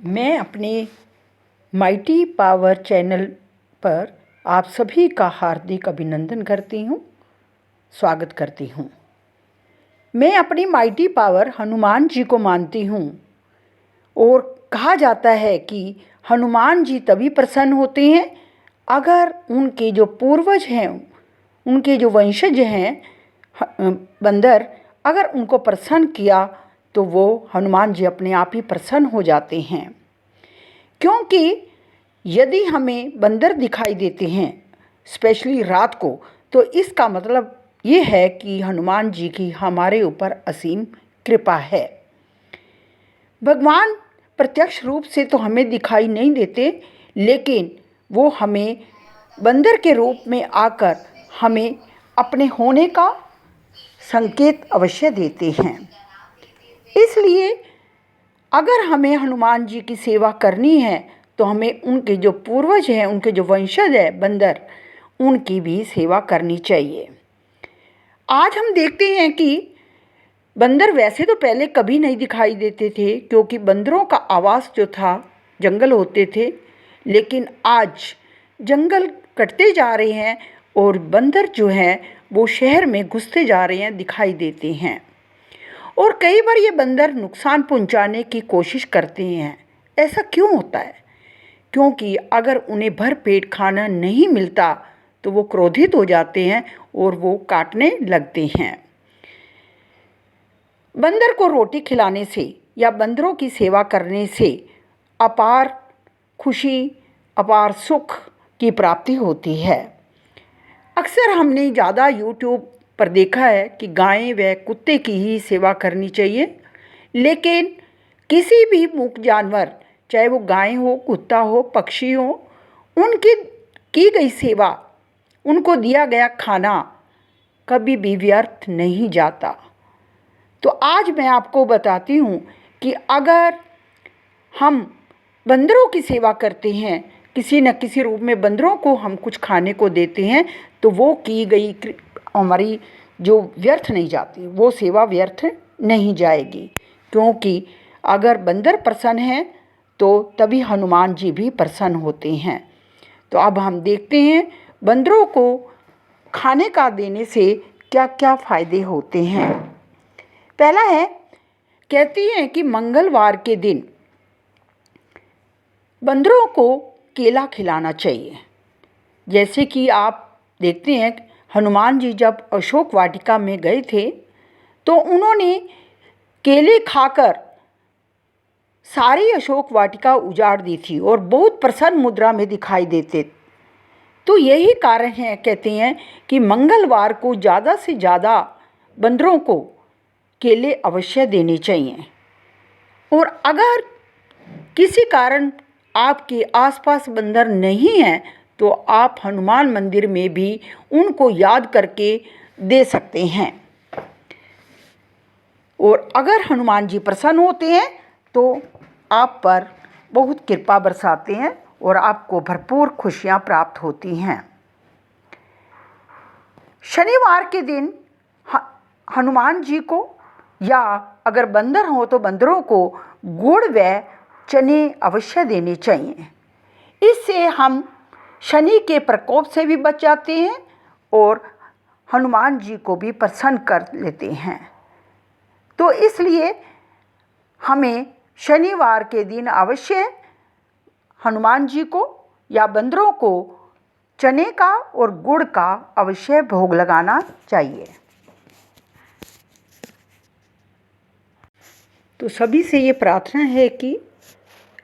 मैं अपने mighty power channel पर आप सभी का हार्दिक अभिनंदन करती हूँ, स्वागत करती हूँ। मैं अपनी माइटी पावर हनुमान जी को मानती हूँ और कहा जाता है कि हनुमान जी तभी प्रसन्न होते हैं अगर उनके जो पूर्वज हैं, उनके जो वंशज हैं बंदर, अगर उनको प्रसन्न किया तो वो हनुमान जी अपने आप ही प्रसन्न हो जाते हैं। क्योंकि यदि हमें बंदर दिखाई देते हैं स्पेशली रात को, तो इसका मतलब ये है कि हनुमान जी की हमारे ऊपर असीम कृपा है। भगवान प्रत्यक्ष रूप से तो हमें दिखाई नहीं देते, लेकिन वो हमें बंदर के रूप में आकर हमें अपने होने का संकेत अवश्य देते हैं। इसलिए अगर हमें हनुमान जी की सेवा करनी है तो हमें उनके जो पूर्वज हैं, उनके जो वंशज हैं बंदर, उनकी भी सेवा करनी चाहिए। आज हम देखते हैं कि बंदर वैसे तो पहले कभी नहीं दिखाई देते थे, क्योंकि बंदरों का आवास जो था जंगल होते थे, लेकिन आज जंगल कटते जा रहे हैं और बंदर जो हैं वो शहर में घुसते जा रहे हैं, दिखाई देते हैं। और कई बार ये बंदर नुकसान पहुंचाने की कोशिश करते हैं। ऐसा क्यों होता है? क्योंकि अगर उन्हें भर पेट खाना नहीं मिलता तो वो क्रोधित हो जाते हैं और वो काटने लगते हैं। बंदर को रोटी खिलाने से या बंदरों की सेवा करने से अपार खुशी, अपार सुख की प्राप्ति होती है। अक्सर हमने ज़्यादा यूट्यूब पर देखा है कि गाय व कुत्ते की ही सेवा करनी चाहिए, लेकिन किसी भी मूक जानवर, चाहे वो गाय हो, कुत्ता हो, पक्षी हो, उनकी की गई सेवा, उनको दिया गया खाना कभी भी व्यर्थ नहीं जाता। तो आज मैं आपको बताती हूँ कि अगर हम बंदरों की सेवा करते हैं, किसी न किसी रूप में बंदरों को हम कुछ खाने को देते हैं, तो वो की गई हमारी जो व्यर्थ नहीं जाती, वो सेवा व्यर्थ नहीं जाएगी। क्योंकि अगर बंदर प्रसन्न हैं तो तभी हनुमान जी भी प्रसन्न होते हैं। तो अब हम देखते हैं बंदरों को खाने का देने से क्या क्या फ़ायदे होते हैं। पहला है, कहती हैं कि मंगलवार के दिन बंदरों को केला खिलाना चाहिए। जैसे कि आप देखते हैं हनुमान जी जब अशोक वाटिका में गए थे तो उन्होंने केले खाकर सारी अशोक वाटिका उजाड़ दी थी और बहुत प्रसन्न मुद्रा में दिखाई देते। तो यही कारण है, कहते हैं कि मंगलवार को ज़्यादा से ज़्यादा बंदरों को केले अवश्य देने चाहिए। और अगर किसी कारण आपके आसपास बंदर नहीं हैं तो आप हनुमान मंदिर में भी उनको याद करके दे सकते हैं। और अगर हनुमान जी प्रसन्न होते हैं तो आप पर बहुत कृपा बरसाते हैं और आपको भरपूर खुशियां प्राप्त होती हैं। शनिवार के दिन हनुमान जी को, या अगर बंदर हो तो बंदरों को गुड़ व चने अवश्य देने चाहिए। इससे हम शनि के प्रकोप से भी बच जाते हैं और हनुमान जी को भी प्रसन्न कर लेते हैं। तो इसलिए हमें शनिवार के दिन अवश्य हनुमान जी को या बंदरों को चने का और गुड़ का अवश्य भोग लगाना चाहिए। तो सभी से ये प्रार्थना है कि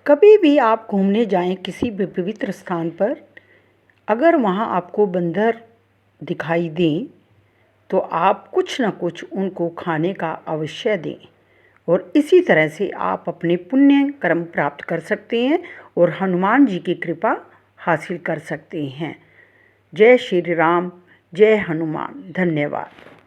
कभी भी आप घूमने जाएं किसी भी पवित्र स्थान पर, अगर वहाँ आपको बंदर दिखाई दें तो आप कुछ न कुछ उनको खाने का अवश्य दें, और इसी तरह से आप अपने पुण्य कर्म प्राप्त कर सकते हैं और हनुमान जी की कृपा हासिल कर सकते हैं। जय श्री राम, जय हनुमान। धन्यवाद।